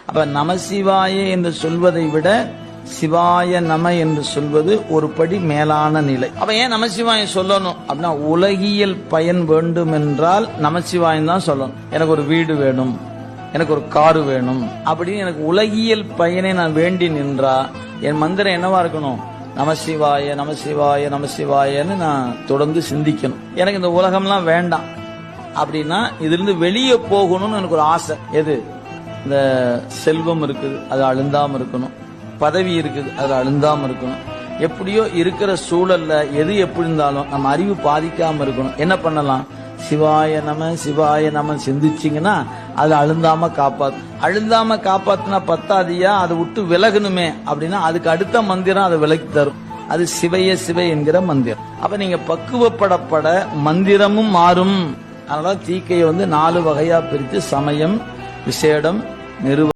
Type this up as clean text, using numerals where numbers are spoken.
அப்ப நமசிவாய என்று சொல்வதை விட சிவாய நம என்று சொல்வது ஒரு படி மேலான நிலை. அப்ப ஏன் நமசிவாயம் சொல்லணும் அப்படின்னா, உலகியல் பயன் வேண்டும் என்றால் நமசிவாயம் தான் சொல்லணும். எனக்கு ஒரு வீடு வேணும், எனக்கு ஒரு காரு வேணும் அப்படின்னு எனக்கு உலகியல் பயனை நான் வேண்டி நின்றா என் மந்திரம் என்னவா இருக்கணும்? நமசிவாய நமசிவாய நமசிவாயன்னு நான் தொடர்ந்து சிந்திக்கணும். எனக்கு இந்த உலகம்லாம் வேண்டாம் அப்படின்னா இதிலிருந்து வெளியே போகணும்னு எனக்கு ஒரு ஆசை. எது? இந்த செல்வம் இருக்குது, அது அழுந்தாம இருக்கணும். பதவி இருக்குது, அது அழுந்தாம இருக்கணும். எப்படியோ இருக்கிற சூழல்ல எது எப்படி இருந்தாலும் நம்ம அறிவு பாதிக்காம இருக்கணும். என்ன பண்ணலாம்? சிவாய நம சிந்திச்சிங்கன்னா அது அழுந்தாம காப்பாத்துனா பத்தாதியா, அதை விட்டு விலகணுமே அப்படின்னா அதுக்கு அடுத்த மந்திரம் அதை விலக்கி தரும். அது சிவைய என்கிற மந்திரம். அப்ப நீங்க பக்குவப்படப்பட மந்திரமும் மாறும். அதனால தீக்கையை 4 வகையா பிரித்து சமயம், விசேடம், நிறுவ